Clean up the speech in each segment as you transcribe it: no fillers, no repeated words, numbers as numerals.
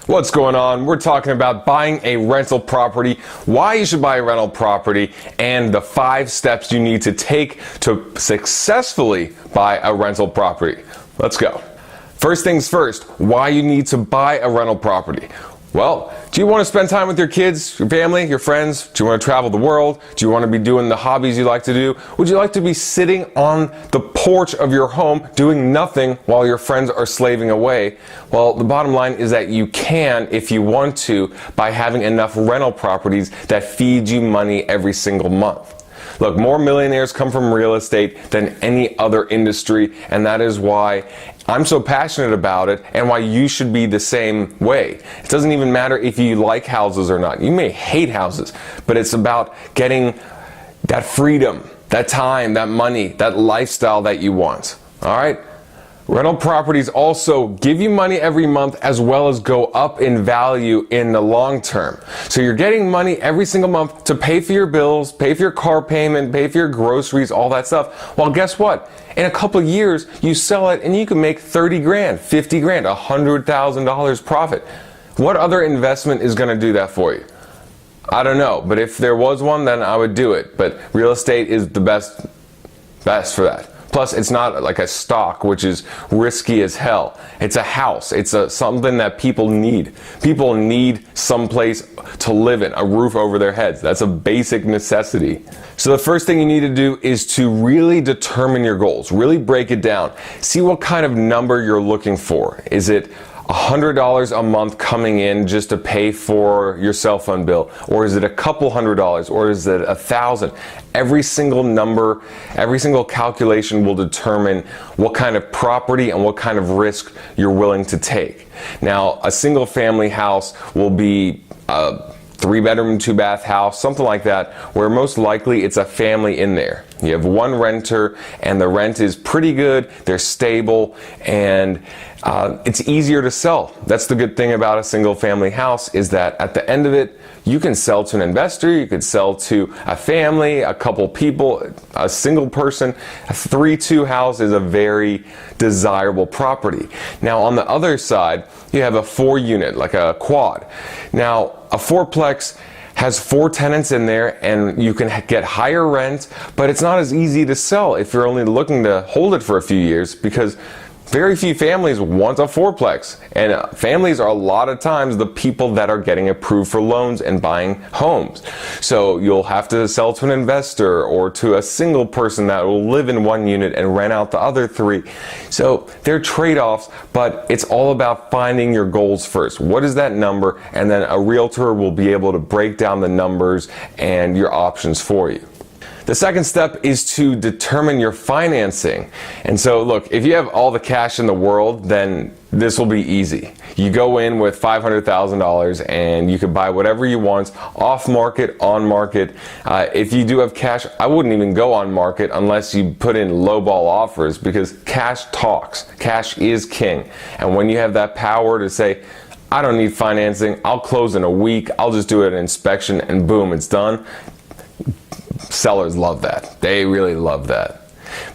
What's going on? We're talking about buying a rental property, why you should buy a rental property, and the 5 steps you need to take to successfully buy a rental property. Let's go. First things first, why you need to buy a rental property. Well, do you want to spend time with your kids, your family, your friends? Do you want to travel the world? Do you want to be doing the hobbies you like to do? Would you like to be sitting on the porch of your home doing nothing while your friends are slaving away? Well, the bottom line is that you can, if you want to, by having enough rental properties that feed you money every single month. Look, more millionaires come from real estate than any other industry, and that is why I'm so passionate about it and why you should be the same way. It doesn't even matter if you like houses or not. You may hate houses, but it's about getting that freedom, that time, that money, that lifestyle that you want. All right? Rental properties also give you money every month as well as go up in value in the long term. So you're getting money every single month to pay for your bills, pay for your car payment, pay for your groceries, all that stuff. Well, guess what? In a couple of years, you sell it and you can make 30 grand, 50 grand, $100,000 profit. What other investment is going to do that for you? I don't know, but if there was one, then I would do it. But real estate is the best for that. Plus, it's not like a stock, which is risky as hell. It's a house. It's something that people need. People need someplace to live in, a roof over their heads. That's a basic necessity. So the first thing you need to do is to really determine your goals. Really break it down. See what kind of number you're looking for. Is it $100 a month coming in just to pay for your cell phone bill? Or is it a couple $100? Or is it $1,000? Every single number, every single calculation will determine what kind of property and what kind of risk you're willing to take. Now, a single family house will be a 3-bedroom, 2-bath house, something like that, where most likely it's a family in there. You have one renter and the rent is pretty good, they're stable, and it's easier to sell. That's the good thing about a single family house, is that at the end of it, you can sell to an investor, you could sell to a family, a couple people, a single person. A 3-2 house is a very desirable property. Now on the other side, you have a 4-unit, like a quad. Now a 4-plex has 4 tenants in there and you can get higher rent, but it's not as easy to sell if you're only looking to hold it for a few years, because very few families want a 4-plex, and families are a lot of times the people that are getting approved for loans and buying homes. So you'll have to sell to an investor or to a single person that will live in 1 unit and rent out the other 3. So they're trade-offs, but it's all about finding your goals first. What is that number? And then a realtor will be able to break down the numbers and your options for you. The second step is to determine your financing. And so look, if you have all the cash in the world, then this will be easy. You go in with $500,000 and you can buy whatever you want, off market, on market. If you do have cash, I wouldn't even go on market unless you put in lowball offers, because cash talks. Cash is king. And when you have that power to say, I don't need financing, I'll close in a week, I'll just do an inspection and boom, it's done. Sellers love that. They really love that.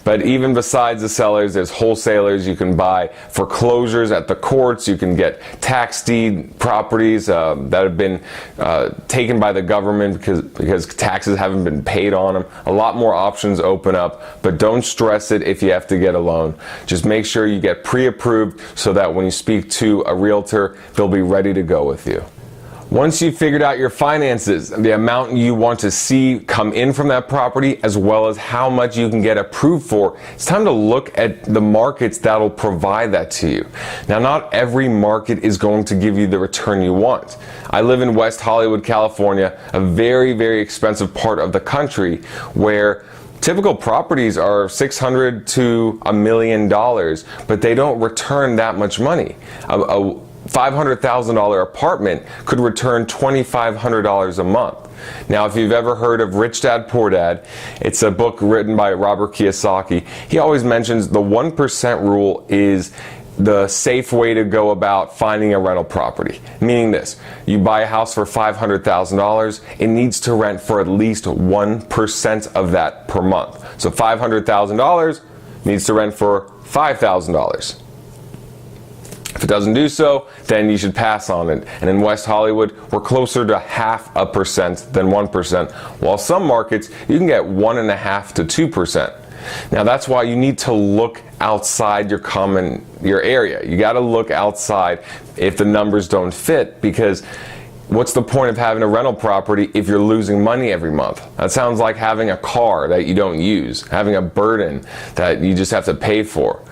But even besides the sellers, there's wholesalers. You can buy foreclosures at the courts. You can get tax deed properties that have been taken by the government because taxes haven't been paid on them. A lot more options open up, but don't stress it if you have to get a loan. Just make sure you get pre-approved so that when you speak to a realtor, they'll be ready to go with you. Once you've figured out your finances, the amount you want to see come in from that property, as well as how much you can get approved for, it's time to look at the markets that'll provide that to you. Now, not every market is going to give you the return you want. I live in West Hollywood, California, a very, very expensive part of the country where typical properties are $600,000 to $1 million, but they don't return that much money. A $500,000 apartment could return $2,500 a month. Now, if you've ever heard of Rich Dad Poor Dad, it's a book written by Robert Kiyosaki. He always mentions the 1% rule is the safe way to go about finding a rental property. Meaning this, you buy a house for $500,000, it needs to rent for at least 1% of that per month. So $500,000 needs to rent for $5,000. If it doesn't do so, then you should pass on it. And in West Hollywood, we're closer to 0.5% than 1%, while some markets you can get 1.5% to 2%. Now that's why you need to look outside your area. You got to look outside if the numbers don't fit, because what's the point of having a rental property if you're losing money every month? That sounds like having a car that you don't use, having a burden that you just have to pay for.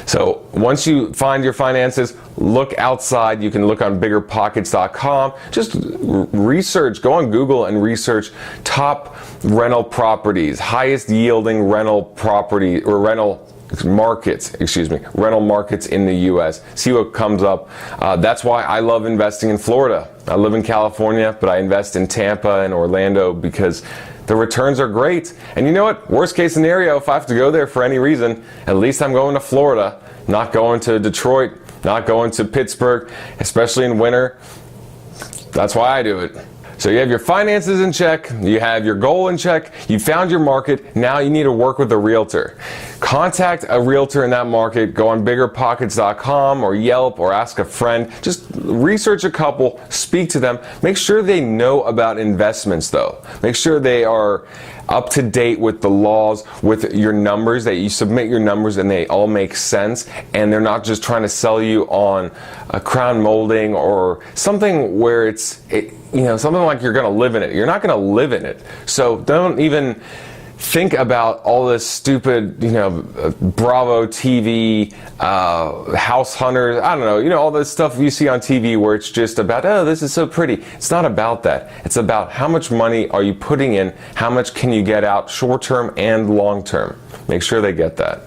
So once you find your finances, look outside. You can look on biggerpockets.com. Just research, go on Google and research top rental properties, highest yielding rental property or rental markets in the US. See what comes up. That's why I love investing in Florida. I live in California, but I invest in Tampa and Orlando because the returns are great. And you know what? Worst case scenario, if I have to go there for any reason, at least I'm going to Florida, not going to Detroit, not going to Pittsburgh, especially in winter. That's why I do it. So you have your finances in check, you have your goal in check, you found your market, now you need to work with a realtor. Contact a realtor in that market, go on biggerpockets.com or Yelp or ask a friend. Just research a couple, speak to them. Make sure they know about investments though. Make sure they are up to date with the laws, with your numbers, that you submit your numbers and they all make sense, and they're not just trying to sell you on a crown molding or something where something like you're going to live in it. You're not going to live in it. So don't even think about all this stupid, Bravo TV, House Hunters, I don't know, all this stuff you see on TV where it's just about, oh, this is so pretty. It's not about that. It's about how much money are you putting in, how much can you get out short term and long term. Make sure they get that.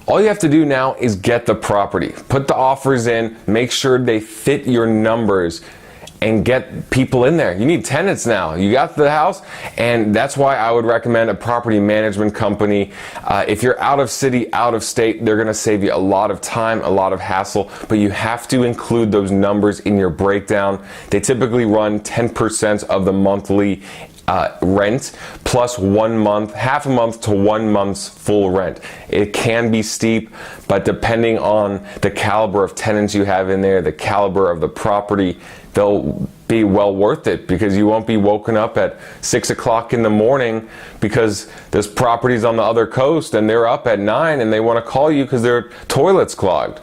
All you have to do now is get the property. Put the offers in, make sure they fit your numbers, and get people in there. You need tenants now. You got the house, and that's why I would recommend a property management company. If you're out of city, out of state, they're gonna save you a lot of time, a lot of hassle, but you have to include those numbers in your breakdown. They typically run 10% of the monthly rent plus 1 month, half a month to 1 month's full rent. It can be steep, but depending on the caliber of tenants you have in there, the caliber of the property, they'll be well worth it, because you won't be woken up at 6 o'clock in the morning because this property's on the other coast and they're up at 9 and they want to call you because their toilet's clogged.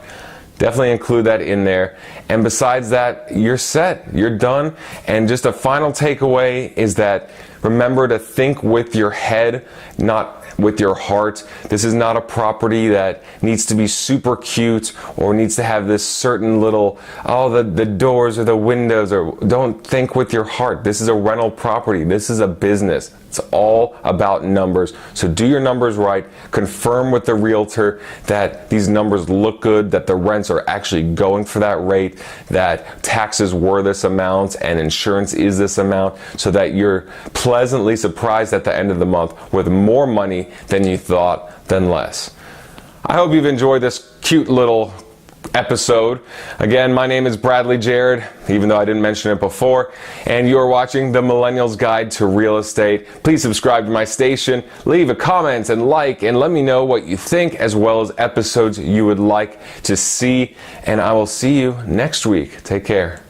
Definitely include that in there. And besides that, you're set, you're done. And just a final takeaway is that remember to think with your head, not with your heart. This is not a property that needs to be super cute or needs to have this certain little, the doors or the windows, or don't think with your heart. This is a rental property. This is a business. It's all about numbers. So do your numbers right. Confirm with the realtor that these numbers look good, that the rents are actually going for that rate, that taxes were this amount and insurance is this amount, so that you're pleasantly surprised at the end of the month with more money than you thought than less. I hope you've enjoyed this cute little episode. Again, my name is Bradley Jared, even though I didn't mention it before, and you're watching the Millennial's Guide to Real Estate. Please subscribe to my station, leave a comment and like, and let me know what you think, as well as episodes you would like to see, and I will see you next week. Take care.